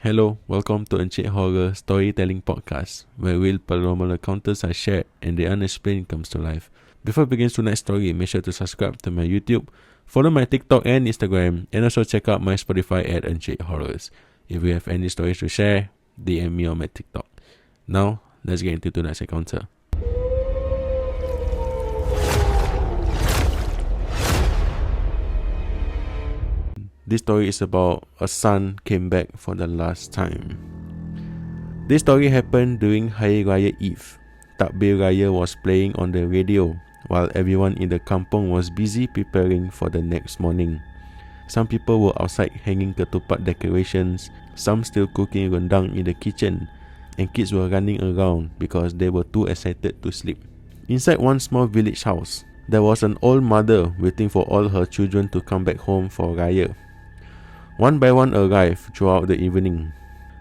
Hello, welcome to Encik Horror Storytelling Podcast, where real paranormal encounters are shared and the unexplained comes to life. Before we begin tonight's story, make sure to subscribe to my YouTube, follow my TikTok and Instagram, and also check out my Spotify at Encik Horrors. If you have any stories to share, DM me on my TikTok. Now, let's get into tonight's encounter. This story is about a son came back for the last time. This story happened during Hari Raya Eve. Takbir Raya was playing on the radio while everyone in the kampung was busy preparing for the next morning. Some people were outside hanging ketupat decorations, some still cooking rendang in the kitchen, and kids were running around because they were too excited to sleep. Inside one small village house, there was an old mother waiting for all her children to come back home for Raya. One by one arrived throughout the evening.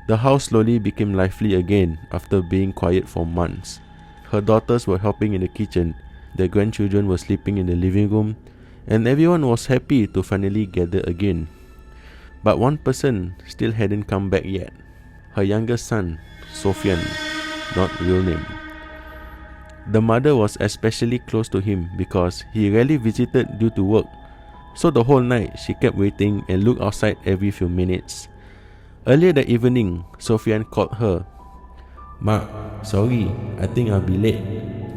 The house slowly became lively again after being quiet for months. Her daughters were helping in the kitchen, their grandchildren were sleeping in the living room, and everyone was happy to finally gather again. But one person still hadn't come back yet. Her youngest son, Sofian, not real name. The mother was especially close to him because he rarely visited due to work. So the whole night, she kept waiting and looked outside every few minutes. Earlier that evening, Sofian called her. "Mak, sorry, I think I'll be late.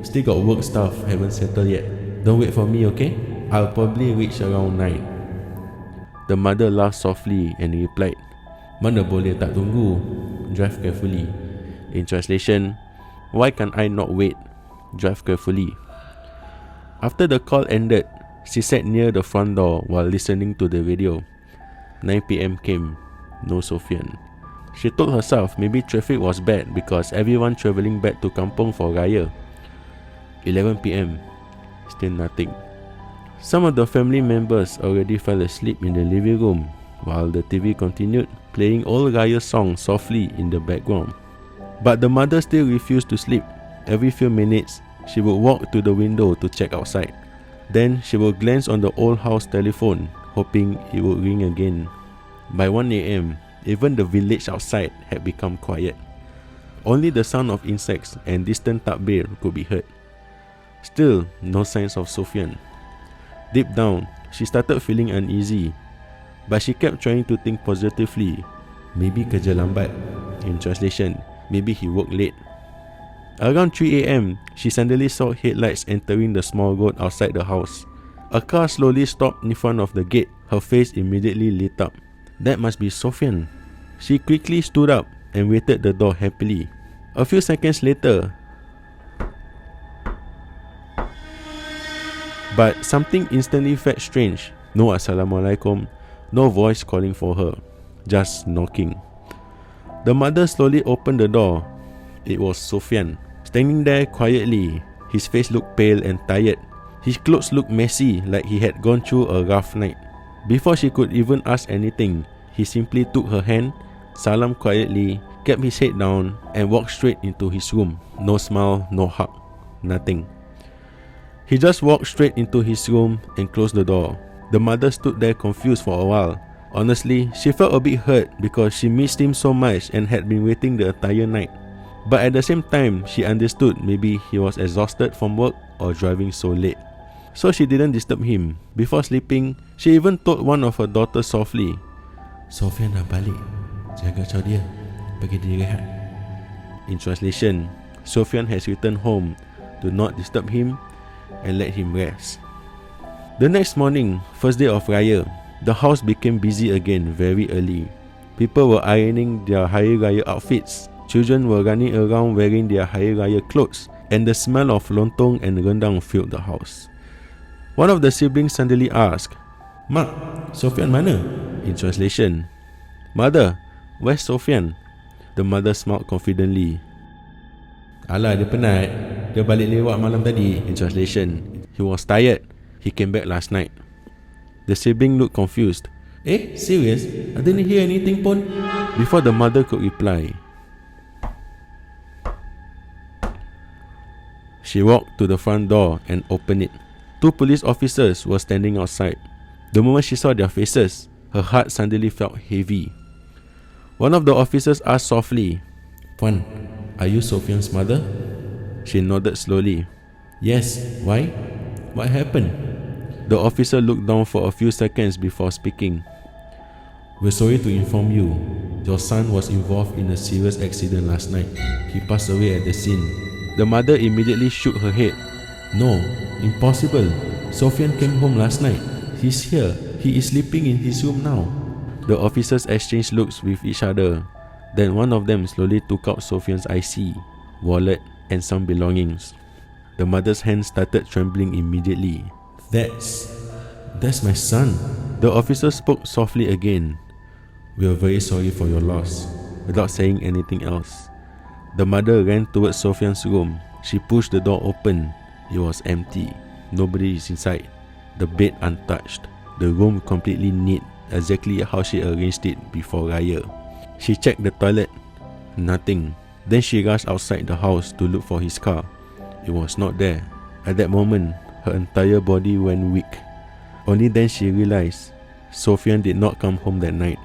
Still got work stuff, haven't settled yet. Don't wait for me, okay? I'll probably reach around 9. The mother laughed softly and replied, "Mana boleh tak tunggu? Drive carefully." In translation, "Why can't I not wait? Drive carefully." After the call ended, she sat near the front door while listening to the radio. 9 p.m. came. No Sofian. She told herself maybe traffic was bad because everyone travelling back to kampung for Raya. 11 p.m. Still nothing. Some of the family members already fell asleep in the living room while the TV continued playing old Raya songs softly in the background. But the mother still refused to sleep. Every few minutes, she would walk to the window to check outside. Then she would glance on the old house telephone, hoping it would ring again. By 1 a.m., even the village outside had become quiet. Only the sound of insects and distant takbir could be heard. Still, no signs of Sofian. Deep down, she started feeling uneasy, but she kept trying to think positively. Maybe kerja lambat. In translation, maybe he worked late. Around 3 a.m., she suddenly saw headlights entering the small road outside the house. A car slowly stopped in front of the gate. Her face immediately lit up. That must be Sofian. She quickly stood up and waited the door happily. A few seconds later, but something instantly felt strange. No Assalamualaikum, no voice calling for her, just knocking. The mother slowly opened the door. It was Sofian. Standing there quietly, his face looked pale and tired. His clothes looked messy, like he had gone through a rough night. Before she could even ask anything, he simply took her hand, salam quietly, kept his head down, and walked straight into his room. No smile, no hug, nothing. He just walked straight into his room and closed the door. The mother stood there confused for a while. Honestly, she felt a bit hurt because she missed him so much and had been waiting the entire night. But at the same time, she understood maybe he was exhausted from work or driving so late. So she didn't disturb him. Before sleeping, she even told one of her daughters softly, "Sofian dah balik. Jaga caw dia. Pergi dia rehat." In translation, Sofian has returned home. Do not disturb him and let him rest. The next morning, first day of Raya, the house became busy again very early. People were ironing their Hari Raya outfits. Children were running around wearing their Hari Raya clothes, and the smell of lontong and rendang filled the house. One of the siblings suddenly asked, "Mak, Sofian mana?" In translation, "Mother, where's Sofian?" The mother smiled confidently. "Alah, dia penat. Dia balik lewat malam tadi." In translation, "He was tired. He came back last night." The sibling looked confused. Serious? I didn't hear anything pun." Before the mother could reply, she walked to the front door and opened it. 2 police officers were standing outside. The moment she saw their faces, her heart suddenly felt heavy. One of the officers asked softly, "Puan, are you Sofian's mother?" She nodded slowly. "Yes, why? What happened?" The officer looked down for a few seconds before speaking. "We're sorry to inform you, your son was involved in a serious accident last night. He passed away at the scene." The mother immediately shook her head. "No, impossible. Sofian came home last night. He's here. He is sleeping in his room now." The officers exchanged looks with each other. Then one of them slowly took out Sofian's IC, wallet, and some belongings. The mother's hand started trembling immediately. That's my son." The officer spoke softly again. "We are very sorry for your loss," without saying anything else. The mother ran towards Sofian's room. She pushed the door open. It was empty. Nobody is inside. The bed untouched. The room completely neat, exactly how she arranged it before Raya. She checked the toilet. Nothing. Then she rushed outside the house to look for his car. It was not there. At that moment, her entire body went weak. Only then she realized Sofian did not come home that night.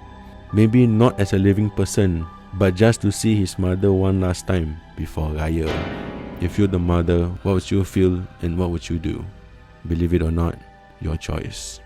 Maybe not as a living person, but just to see his mother one last time before Raya. If you're the mother, what would you feel and what would you do? Believe it or not, your choice.